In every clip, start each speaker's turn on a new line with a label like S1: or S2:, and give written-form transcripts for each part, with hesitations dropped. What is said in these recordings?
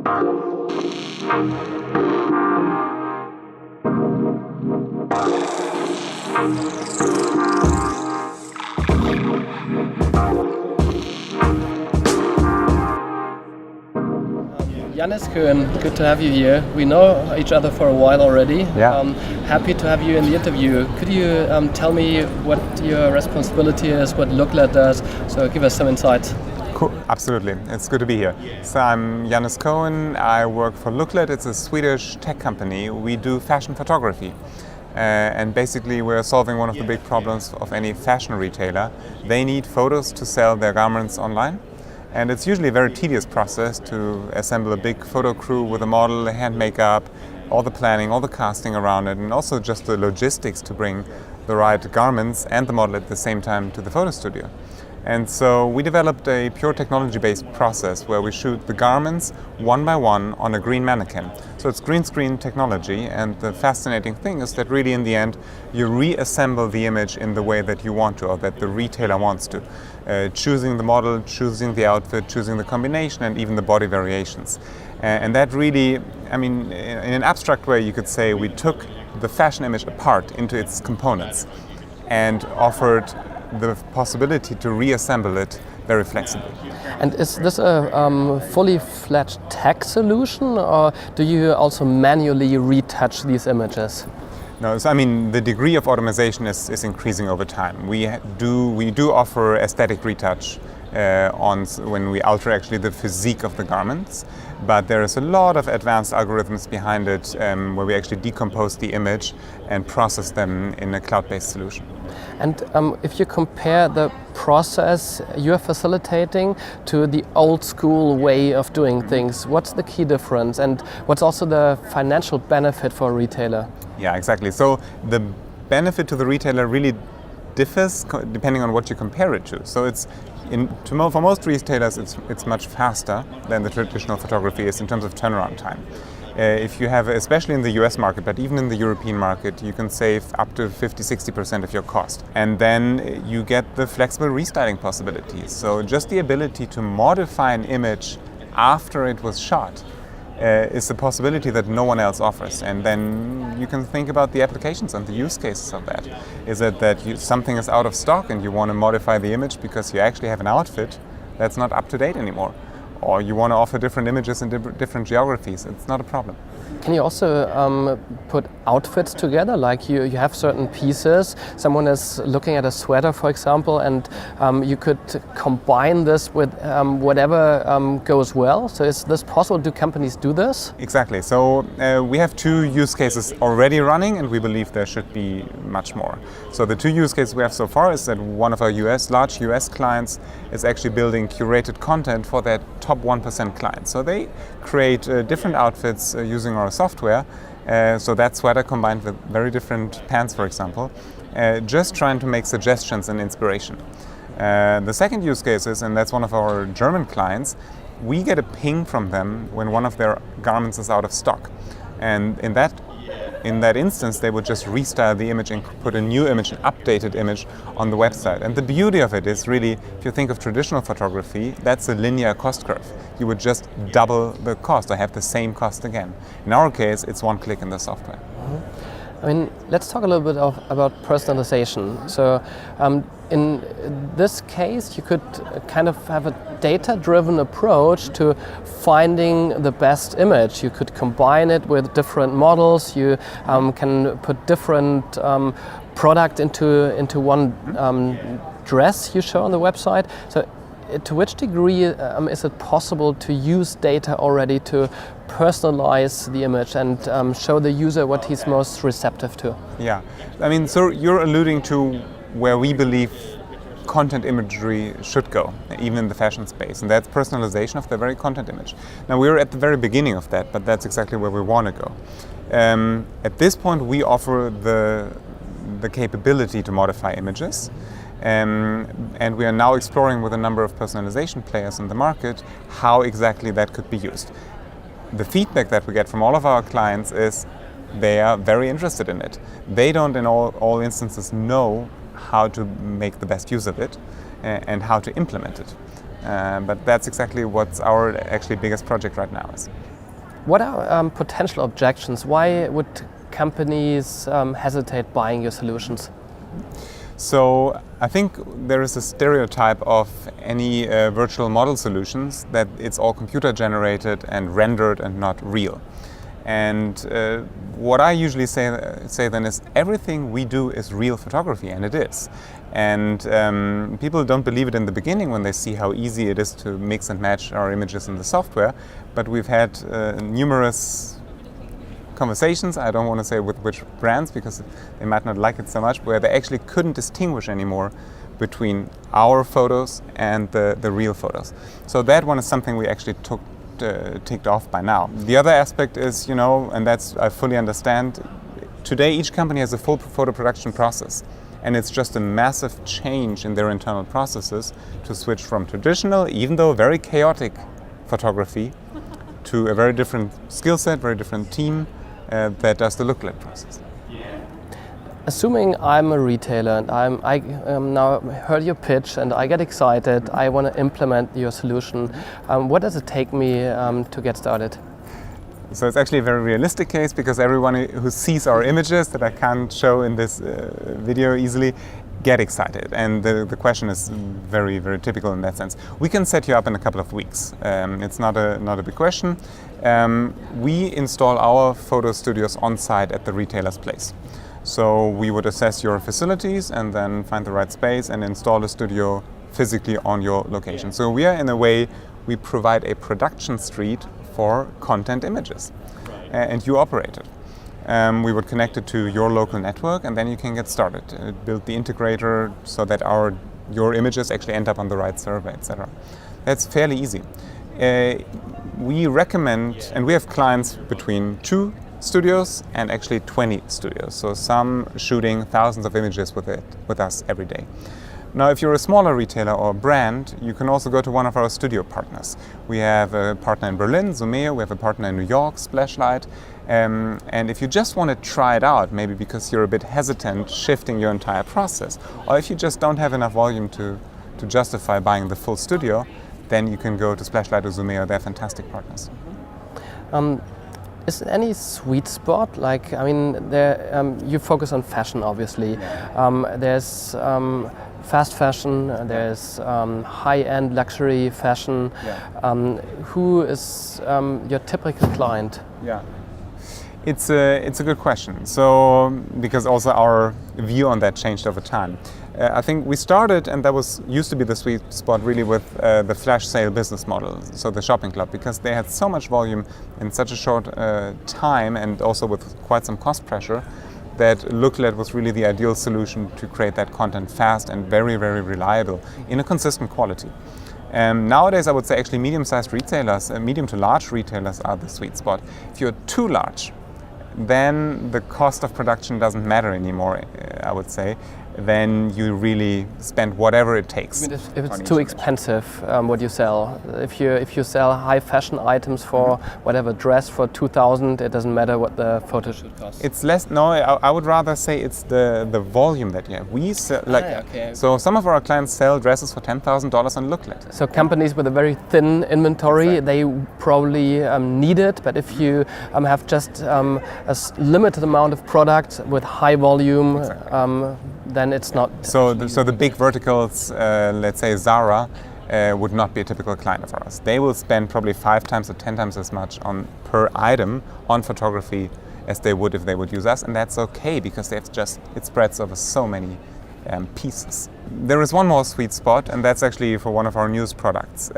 S1: Jannis Koehn, good to have you here. We know each other for a while already.
S2: Yeah.
S1: Happy to have you in the interview. Could you tell me what your responsibility is, what Looklet does? So give us some insights.
S2: Cool. Absolutely. It's good to be here. So I'm Jannis Koehn. I work for Looklet. It's a Swedish tech company. We do fashion photography. And basically we're solving one of the big problems of any fashion retailer. They need photos to sell their garments online. And it's usually a very tedious process to assemble a big photo crew with a model, hand makeup, all the planning, all the casting around it, and also just the logistics to bring the right garments and the model at the same time to the photo studio. And so we developed a pure technology-based process where we shoot the garments one by one on a green mannequin. So it's green screen technology, and the fascinating thing is that really in the end you reassemble the image in the way that you want to, or that the retailer wants to. Choosing the model, choosing the outfit, choosing the combination, and even the body variations. And that really, I mean, in an abstract way you could say we took the fashion image apart into its components and offered the possibility to reassemble it very flexibly.
S1: And is this a fully fledged tech solution, or do you also manually retouch these images?
S2: No, so I mean the degree of automation is increasing over time. We do offer aesthetic retouch when we alter actually the physique of the garments, but there is a lot of advanced algorithms behind it where we actually decompose the image and process them in a cloud-based solution.
S1: And if you compare the process you're facilitating to the old school way of doing things, what's the key difference, and what's also the financial benefit for a retailer?
S2: Yeah, exactly. So the benefit to the retailer really differs depending on what you compare it to. So for most retailers it's much faster than the traditional photography is in terms of turnaround time. If you have, especially in the US market, but even in the European market, you can save up to 50-60% of your cost. And then you get the flexible restyling possibilities. So just the ability to modify an image after it was shot is a possibility that no one else offers. And then you can think about the applications and the use cases of that. Is it that something is out of stock and you want to modify the image because you actually have an outfit that's not up to date anymore? Or you want to offer different images in different geographies? It's not a problem.
S1: Can you also put outfits together? Like you have certain pieces, someone is looking at a sweater, for example, and you could combine this with whatever goes well. So is this possible? Do companies do this?
S2: Exactly. So we have two use cases already running, and we believe there should be much more. So the two use cases we have so far is that one of our large US clients is actually building curated content for their top 1% clients. So they create different outfits using our software. So that sweater combined with very different pants, for example, just trying to make suggestions and inspiration. The second use case is, and that's one of our German clients, we get a ping from them when one of their garments is out of stock. And in that instance, they would just restyle the image and put a new image, an updated image on the website. And the beauty of it is really, if you think of traditional photography, that's a linear cost curve. You would just double the cost or have the same cost again. In our case, it's one click in the software.
S1: I mean, let's talk a little bit about personalization. So in this case, you could kind of have a data-driven approach to finding the best image. You could combine it with different models. You can put different product into one dress you show on the website. So to which degree is it possible to use data already to personalize the image and show the user what he's most receptive to? Yeah,
S2: I mean, so you're alluding to where we believe content imagery should go, even in the fashion space, and that's personalization of the very content image. Now, we're at the very beginning of that, but that's exactly where we want to go. At this point, we offer the capability to modify images. And we are now exploring with a number of personalization players in the market how exactly that could be used. The feedback that we get from all of our clients is they are very interested in it. They don't in all instances know how to make the best use of it and how to implement it. But that's exactly what our actually biggest project right now is.
S1: What are potential objections? Why would companies hesitate buying your solutions?
S2: So I think there is a stereotype of any virtual model solutions that it's all computer generated and rendered and not real. And what I usually say then is everything we do is real photography, and it is. And people don't believe it in the beginning when they see how easy it is to mix and match our images in the software. But we've had numerous conversations, I don't want to say with which brands because they might not like it so much, where they actually couldn't distinguish anymore between our photos and the real photos. So that one is something we actually ticked off by now. The other aspect is, and that's I fully understand, today each company has a full photo production process, and it's just a massive change in their internal processes to switch from traditional, even though very chaotic photography, to a very different skill set, very different team that does the looklet process.
S1: Assuming I'm a retailer and I now heard your pitch and I get excited, I want to implement your solution. What does it take me to get started?
S2: So it's actually a very realistic case because everyone who sees our images that I can't show in this video easily get excited, and the question is very, very typical in that sense. We can set you up in a couple of weeks. It's not a big question. We install our photo studios on site at the retailer's place. So we would assess your facilities and then find the right space and install a studio physically on your location. So we are, in a way, we provide a production street for content images, and you operate it. We would connect it to your local network, and then you can get started. Build the integrator so that your images actually end up on the right server, etc. That's fairly easy. We recommend, and we have clients between 2 studios and actually 20 studios. So some shooting thousands of images with us every day. Now, if you're a smaller retailer or brand, you can also go to one of our studio partners. We have a partner in Berlin, Zumeo. We have a partner in New York, Splashlight. And if you just want to try it out, maybe because you're a bit hesitant shifting your entire process, or if you just don't have enough volume to justify buying the full studio, then you can go to Splashlight or Zumeo. They're fantastic partners.
S1: Is there any sweet spot? You focus on fashion, obviously. There's fast fashion, there's high-end luxury fashion. Who is your typical client?
S2: Yeah, it's a good question. So because also our view on that changed over time. I think we started, and that used to be the sweet spot really with the flash sale business model, so the shopping club, because they had so much volume in such a short time, and also with quite some cost pressure, that Looklet was really the ideal solution to create that content fast and very, very reliable in a consistent quality. Nowadays, I would say actually medium-sized retailers, medium to large retailers are the sweet spot. If you're too large, then the cost of production doesn't matter anymore, I would say. Then you really spend whatever it takes.
S1: If it's too expensive, what you sell. If you sell high fashion items for whatever dress for 2,000, it doesn't matter what the photo shoot costs.
S2: It's less. No, I would rather say it's the volume that you have. We sell So some of our clients sell dresses for $10,000 on Looklet.
S1: So companies with a very thin inventory, they probably need it. But if you have just a limited amount of product with high volume, then it's not.
S2: So the big verticals, let's say Zara, would not be a typical client of ours. They will spend probably 5 times or 10 times as much per item on photography as they would if they would use us, and that's okay because it spreads over so many pieces. There is one more sweet spot, and that's actually for one of our newest products.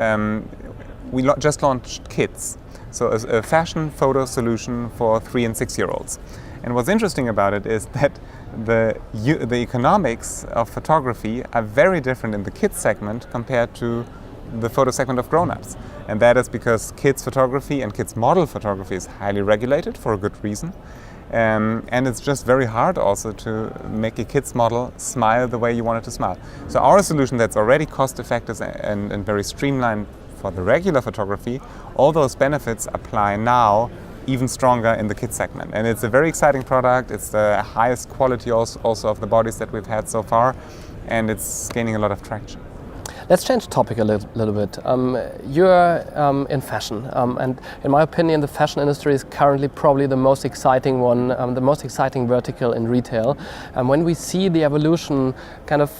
S2: We just launched Kids, so a fashion photo solution for 3 and 6 year olds. And what's interesting about it is that the economics of photography are very different in the kids segment compared to the photo segment of grown-ups. And that is because kids photography and kids model photography is highly regulated for a good reason. And it's just very hard also to make a kids model smile the way you want it to smile. So our solution that's already cost-effective and very streamlined for the regular photography, all those benefits apply now even stronger in the kids segment. And it's a very exciting product. It's the highest quality also of the bodies that we've had so far, and it's gaining a lot of traction.
S1: Let's change topic a little bit. You're in fashion, and in my opinion, the fashion industry is currently probably the most exciting one, the most exciting vertical in retail. And when we see the evolution kind of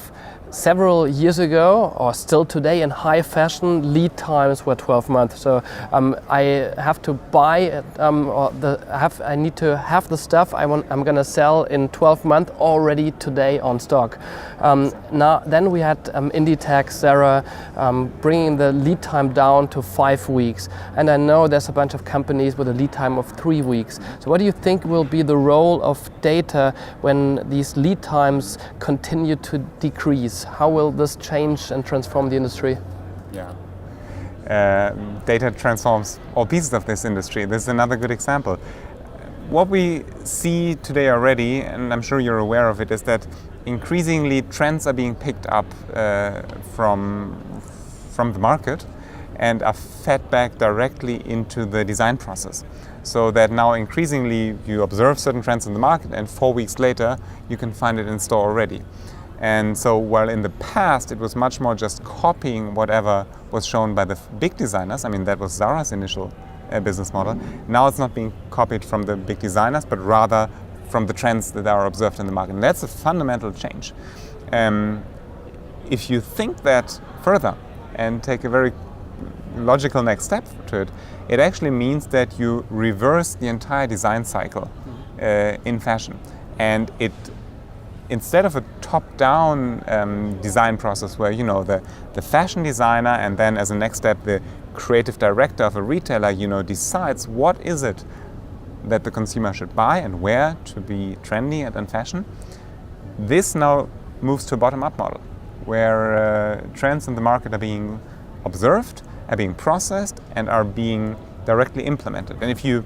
S1: several years ago, or still today in high fashion, lead times were 12 months. So I have to buy, I need to have the stuff I'm going to sell in 12 months already today on stock. Then we had Inditex, Zara, bringing the lead time down to 5 weeks. And I know there's a bunch of companies with a lead time of 3 weeks. So what do you think will be the role of data when these lead times continue to decrease? How will this change and transform the industry?
S2: Yeah. Data transforms all pieces of this industry. This is another good example. What we see today already, and I'm sure you're aware of it, is that increasingly trends are being picked up from the market and are fed back directly into the design process. So that now increasingly you observe certain trends in the market and 4 weeks later you can find it in store already. And so while in the past it was much more just copying whatever was shown by the big designers, I mean that was Zara's initial business model, now it's not being copied from the big designers but rather from the trends that are observed in the market. And that's a fundamental change. If you think that further and take a very logical next step to it, it actually means that you reverse the entire design cycle in fashion. And instead of a top-down design process where the fashion designer and then as a next step the creative director of a retailer decides what is it that the consumer should buy and where to be trendy and in fashion, this now moves to a bottom-up model where trends in the market are being observed, are being processed and are being directly implemented. And if you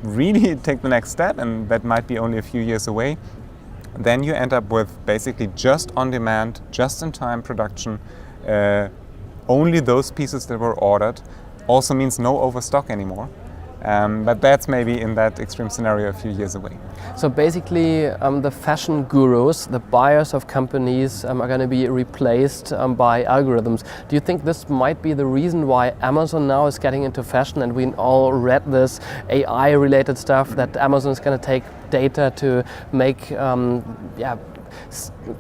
S2: really take the next step, and that might be only a few years away, then you end up with basically just on-demand, just-in-time production. Only those pieces that were ordered. Also means no overstock anymore. But that's maybe in that extreme scenario a few years away.
S1: So basically the fashion gurus, the buyers of companies are going to be replaced by algorithms. Do you think this might be the reason why Amazon now is getting into fashion, and we all read this AI related stuff that Amazon is going to take data to make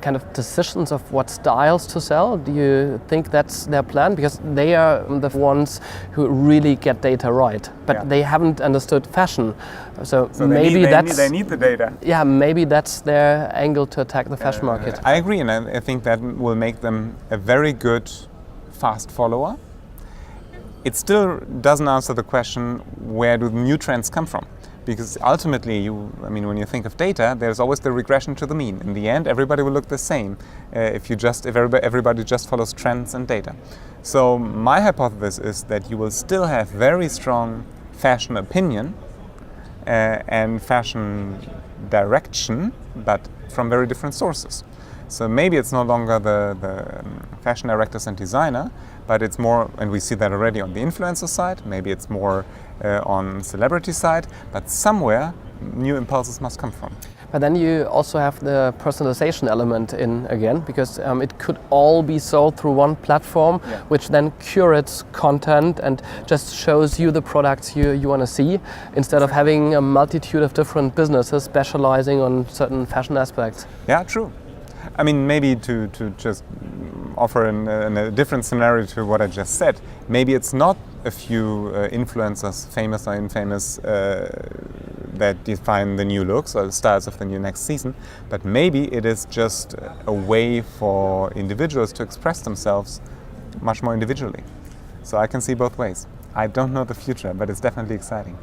S1: kind of decisions of what styles to sell? Do you think that's their plan? Because they are the ones who really get data right, but they haven't understood fashion. So maybe
S2: they need the data.
S1: Yeah, maybe that's their angle to attack the fashion market.
S2: I agree, and I think that will make them a very good fast follower. It still doesn't answer the question, where do new trends come from? Because ultimately, when you think of data, there's always the regression to the mean. In the end, everybody will look the same if everybody just follows trends and data. So my hypothesis is that you will still have very strong fashion opinion and fashion direction, but from very different sources. So maybe it's no longer the fashion directors and designer, but it's more, and we see that already on the influencer side, maybe it's more on celebrity side, but somewhere new impulses must come from.
S1: But then you also have the personalization element in again, because it could all be sold through one platform, which then curates content and just shows you the products you want to see, instead of having a multitude of different businesses specializing on certain fashion aspects.
S2: Yeah, true. Maybe to just offer a different scenario to what I just said, maybe it's not a few influencers, famous or infamous, that define the new looks or the styles of the new next season, but maybe it is just a way for individuals to express themselves much more individually. So I can see both ways. I don't know the future, but it's definitely exciting.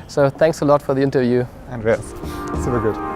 S1: So thanks a lot for the interview.
S2: Andreas, super good.